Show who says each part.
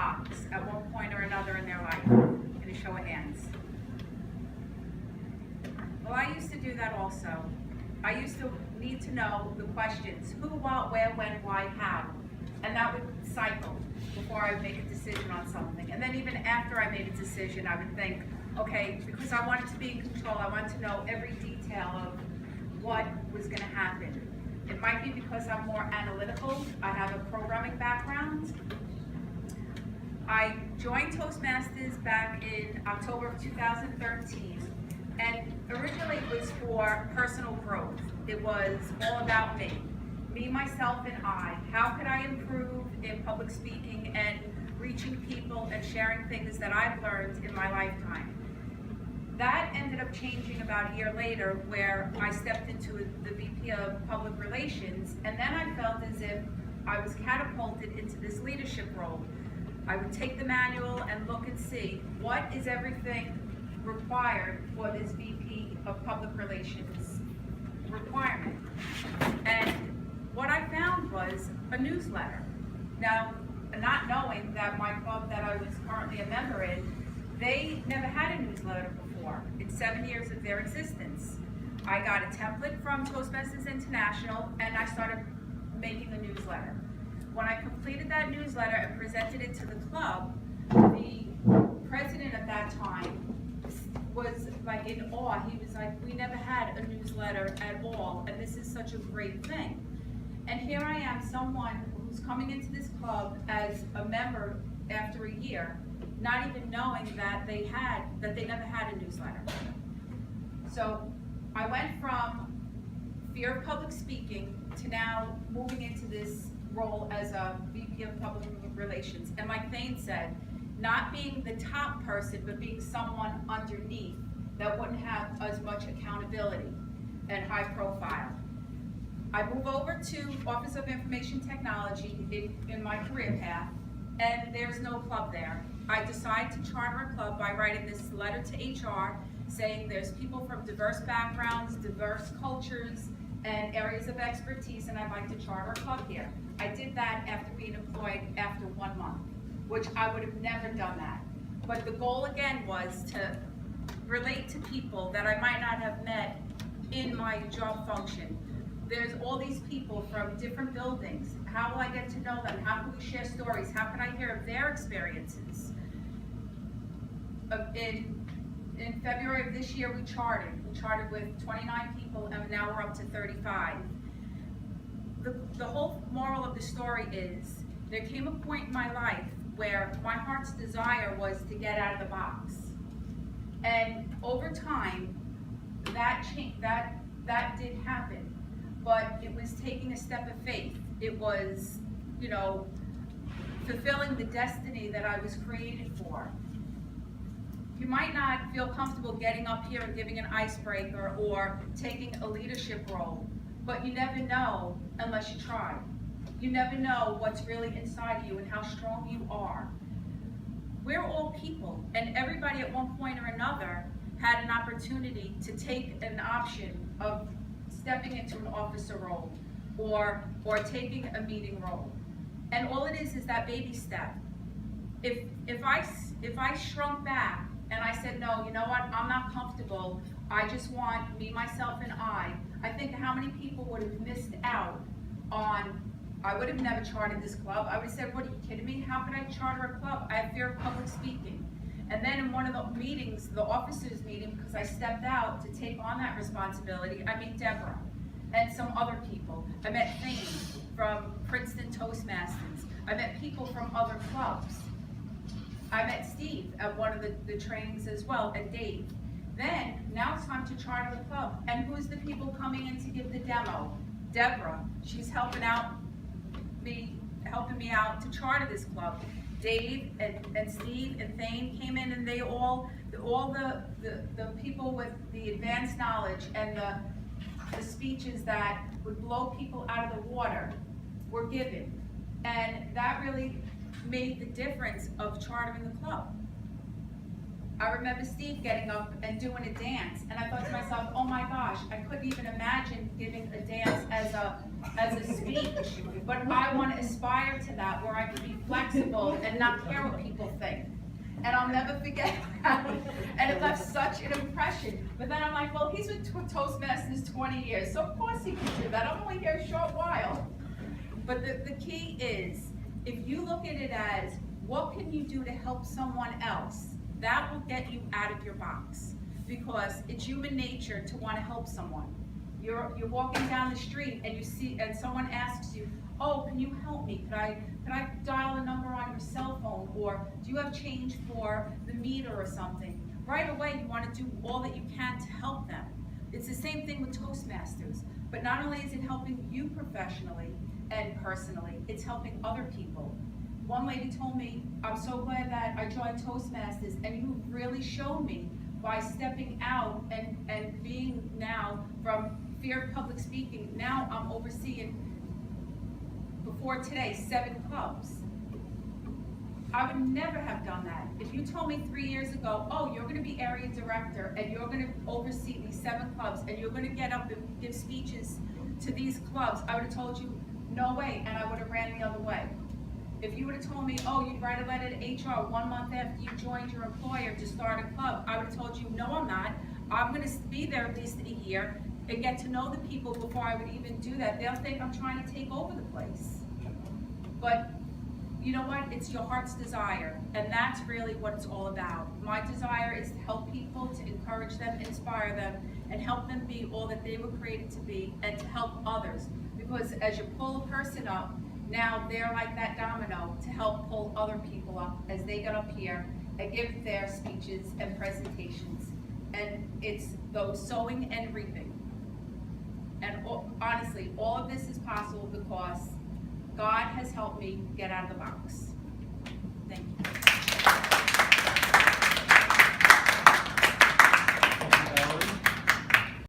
Speaker 1: box at one point or another in their life? In a show of hands. Well, I used to do that also. I used to need to know the questions: who, what, where, when, why, how. And that would cycle before I would make a decision on something. And then even after I made a decision, I would think, okay, because I wanted to be in control, I wanted to know every detail of what was going to happen. It might be because I'm more analytical. I have a programming background. I joined Toastmasters back in October of 2013, and originally it was for personal growth. It was all about me, myself, and I. How could I improve in public speaking and reaching people and sharing things that I've learned in my lifetime? That ended up changing about a year later, where I stepped into the VP of Public Relations, and then I felt as if I was catapulted into this leadership role. I would take the manual and look and see what is everything required for this VP of Public Relations requirement. And what I found was a newsletter. Now, not knowing that my club that I was currently a member in, they never had a newsletter before in 7 years of their existence. I got a template from Toastmasters International, and I started making a newsletter. When I completed that newsletter and presented it to the club, the president at that time was like in awe. He was like, we never had a newsletter at all, and this is such a great thing. And here I am, someone who's coming into this club as a member after a year, not even knowing that they never had a newsletter. So I went from fear of public speaking to now moving into this role as a VP of Public Relations. And like Thane said, not being the top person, but being someone underneath that wouldn't have as much accountability and high profile. I move over to Office of Information Technology in my career path, and there's no club there. I decide to charter a club by writing this letter to HR saying there's people from diverse backgrounds, diverse cultures, and areas of expertise, and I'd like to charter a club here. I did that after being employed after 1 month, which I would have never done that. But the goal again was to relate to people that I might not have met in my job function. There's all these people from different buildings. How will I get to know them? How can we share stories? How can I hear of their experiences? In February of this year, we charted. We charted with 29 people, and now we're up to 35. The whole moral of the story is, there came a point in my life where my heart's desire was to get out of the box. And over time, that did happen. But it was taking a step of faith. It was, fulfilling the destiny that I was created for. You might not feel comfortable getting up here and giving an icebreaker or taking a leadership role, but you never know unless you try. You never know what's really inside of you and how strong you are. We're all people, and everybody at one point or another had an opportunity to take an option of stepping into an officer role or taking a meeting role. And all it is that baby step. If I shrunk back and I said, no, you know what, I'm not comfortable, I just want me, myself, and I think how many people would have missed out on, I would have never chartered this club. I would have said, what, are you kidding me? How could I charter a club? I have fear of public speaking. And then in one of the meetings, the officers meeting, because I stepped out to take on that responsibility, I meet Deborah and some other people. I met Thane from Princeton Toastmasters. I met people from other clubs. I met Steve at one of the trainings as well, and Dave. Then, now it's time to charter the club. And who's the people coming in to give the demo? Deborah. She's helping me out to charter this club. Dave and Steve and Thane came in, and they all the people with the advanced knowledge and the speeches that would blow people out of the water were given. And that really made the difference of chartering the club. I remember Steve getting up and doing a dance, and I thought to myself, oh my gosh, I couldn't even imagine giving a dance as a speech, but I want to aspire to that, where I can be flexible flexible and not care what people think. And I'll never forget that. And it left such an impression. But then I'm like, well, he's with Toastmasters 20 years, so of course he can do that. I'm only here a short while. But the key is, if you look at it as, what can you do to help someone else? That will get you out of your box. Because it's human nature to want to help someone. You're walking down the street and you see, and someone asks you, oh, can you help me? Could I dial a number on your cell phone? Or do you have change for the meter or something? Right away, you want to do all that you can to help them. It's the same thing with Toastmasters. But not only is it helping you professionally and personally, it's helping other people. One lady told me, I'm so glad that I joined Toastmasters, and you really showed me by stepping out and being now from fear of public speaking, now I'm overseeing, before today, 7 clubs. I would never have done that. If you told me 3 years ago, oh, you're gonna be area director and you're gonna oversee these 7 clubs and you're gonna get up and give speeches to these clubs, I would have told you, no way, and I would have ran the other way. If you would have told me, oh, you'd write a letter to HR 1 month after you joined your employer to start a club, I would have told you, no, I'm not. I'm gonna be there at least a year and get to know the people before I would even do that. They'll think I'm trying to take over the place. But you know what? It's your heart's desire, and that's really what it's all about. My desire is to help people, to encourage them, inspire them, and help them be all that they were created to be, and to help others. Because as you pull a person up, now they're like that domino to help pull other people up as they get up here and give their speeches and presentations. And it's those sowing and reaping. And honestly, all of this is possible because God has helped me get out of the box.